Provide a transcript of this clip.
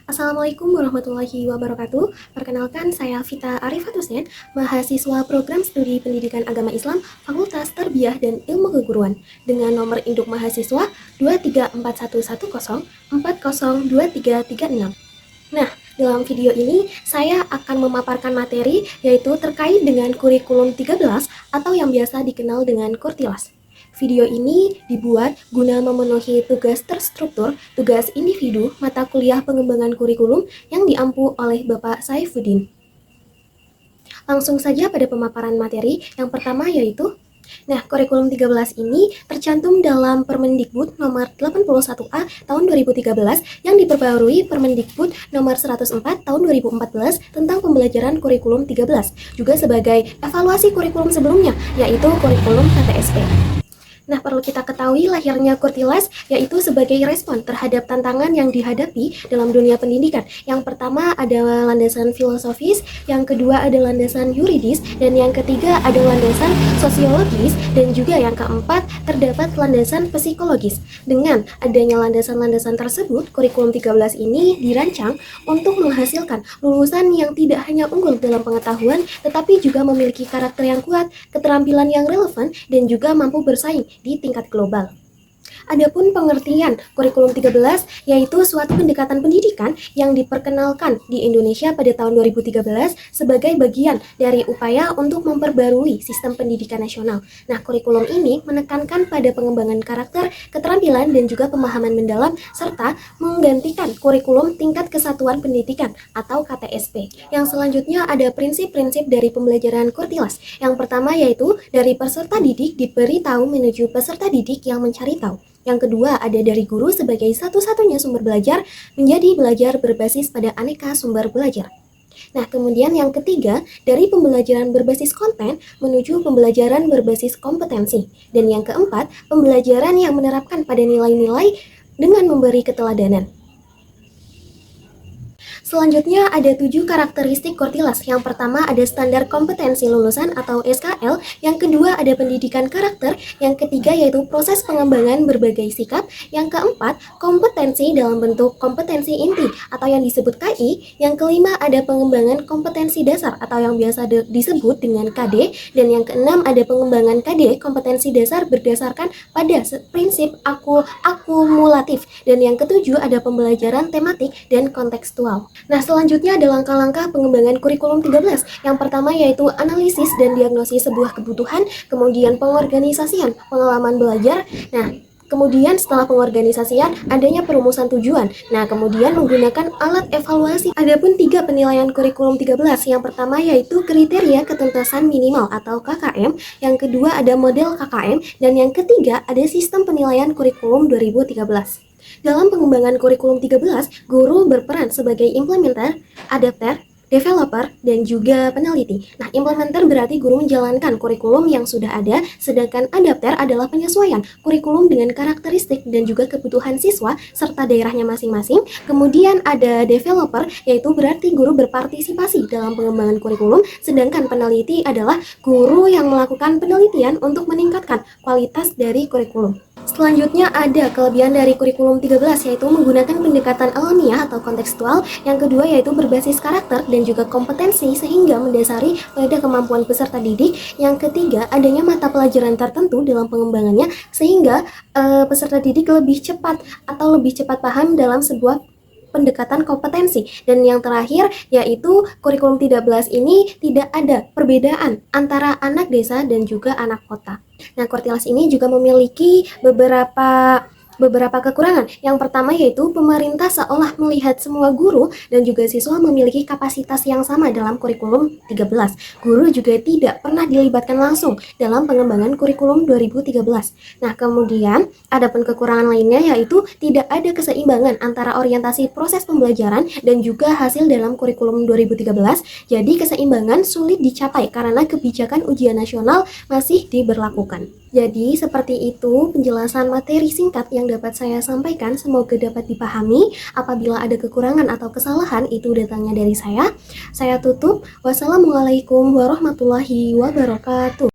Assalamualaikum warahmatullahi wabarakatuh. Perkenalkan, saya Vita Arifat Hussein, mahasiswa program studi pendidikan agama Islam, Fakultas Tarbiyah dan Ilmu Keguruan, dengan nomor induk mahasiswa 2341104023336. Nah, dalam video ini saya akan memaparkan materi yaitu terkait dengan kurikulum 13 atau yang biasa dikenal dengan Kurtilas. Video ini dibuat guna memenuhi tugas terstruktur, tugas individu, mata kuliah pengembangan kurikulum yang diampu oleh Bapak Saifuddin. Langsung saja pada pemaparan materi, yang pertama yaitu kurikulum 13 ini tercantum dalam Permendikbud nomor 81A tahun 2013 yang diperbarui Permendikbud nomor 104 tahun 2014 tentang pembelajaran kurikulum 13, juga sebagai evaluasi kurikulum sebelumnya, yaitu kurikulum KTSP. Nah, perlu kita ketahui lahirnya Kurtilas yaitu sebagai respon terhadap tantangan yang dihadapi dalam dunia pendidikan. Yang pertama adalah landasan filosofis, yang kedua ada landasan yuridis, dan yang ketiga ada landasan sosiologis, dan juga yang keempat terdapat landasan psikologis. Dengan adanya landasan-landasan tersebut, kurikulum 13 ini dirancang untuk menghasilkan lulusan yang tidak hanya unggul dalam pengetahuan, tetapi juga memiliki karakter yang kuat, keterampilan yang relevan, dan juga mampu bersaing di tingkat global. Adapun pengertian kurikulum 13 yaitu suatu pendekatan pendidikan yang diperkenalkan di Indonesia pada tahun 2013 sebagai bagian dari upaya untuk memperbarui sistem pendidikan nasional. Nah, kurikulum ini menekankan pada pengembangan karakter, keterampilan, dan juga pemahaman mendalam serta menggantikan kurikulum tingkat kesatuan pendidikan atau KTSP. Yang selanjutnya ada prinsip-prinsip dari pembelajaran Kurtilas. Yang pertama yaitu dari peserta didik diberi tahu menuju peserta didik yang mencari tahu. Yang kedua, ada dari guru sebagai satu-satunya sumber belajar menjadi belajar berbasis pada aneka sumber belajar. Nah, kemudian yang ketiga, dari pembelajaran berbasis konten menuju pembelajaran berbasis kompetensi. Dan yang keempat, pembelajaran yang menerapkan pada nilai-nilai dengan memberi keteladanan. Selanjutnya ada 7 karakteristik Kurtilas. Yang pertama ada standar kompetensi lulusan atau SKL, yang kedua ada pendidikan karakter, yang ketiga yaitu proses pengembangan berbagai sikap, yang keempat kompetensi dalam bentuk kompetensi inti atau yang disebut KI, yang kelima ada pengembangan kompetensi dasar atau yang biasa disebut dengan KD, dan yang keenam ada pengembangan KD kompetensi dasar berdasarkan pada prinsip akumulatif, dan yang ketujuh ada pembelajaran tematik dan kontekstual. Nah, selanjutnya ada langkah-langkah pengembangan kurikulum 13. Yang pertama yaitu analisis dan diagnosis sebuah kebutuhan, kemudian pengorganisasian pengalaman belajar. Nah, kemudian setelah pengorganisasian adanya perumusan tujuan. Nah, kemudian menggunakan alat evaluasi. Adapun 3 penilaian kurikulum 13. Yang pertama yaitu kriteria ketuntasan minimal atau KKM, yang kedua ada model KKM, dan yang ketiga ada sistem penilaian kurikulum 2013. Dalam pengembangan kurikulum 13, guru berperan sebagai implementer, adapter, developer, dan juga peneliti. Nah, implementer berarti guru menjalankan kurikulum yang sudah ada, sedangkan adapter adalah penyesuaian kurikulum dengan karakteristik dan juga kebutuhan siswa serta daerahnya masing-masing. Kemudian ada developer, yaitu berarti guru berpartisipasi dalam pengembangan kurikulum, sedangkan peneliti adalah guru yang melakukan penelitian untuk meningkatkan kualitas dari kurikulum. Selanjutnya ada kelebihan dari kurikulum 13 yaitu menggunakan pendekatan alamiah atau kontekstual, yang kedua yaitu berbasis karakter dan juga kompetensi sehingga mendasari pada kemampuan peserta didik, yang ketiga adanya mata pelajaran tertentu dalam pengembangannya sehingga peserta didik lebih cepat paham dalam sebuah pendekatan kompetensi, dan yang terakhir yaitu kurikulum 13 ini tidak ada perbedaan antara anak desa dan juga anak kota. Nah, Kurtilas ini juga memiliki beberapa kekurangan. Yang pertama yaitu pemerintah seolah melihat semua guru dan juga siswa memiliki kapasitas yang sama dalam kurikulum 13. Guru juga tidak pernah dilibatkan langsung dalam pengembangan kurikulum 2013. Nah, kemudian adapun kekurangan lainnya yaitu tidak ada keseimbangan antara orientasi proses pembelajaran dan juga hasil dalam kurikulum 2013. Jadi keseimbangan sulit dicapai karena kebijakan ujian nasional masih diberlakukan. Jadi seperti itu penjelasan materi singkat yang dapat saya sampaikan, semoga dapat dipahami. Apabila ada kekurangan atau kesalahan itu datangnya dari saya. Saya tutup. Wassalamualaikum warahmatullahi wabarakatuh.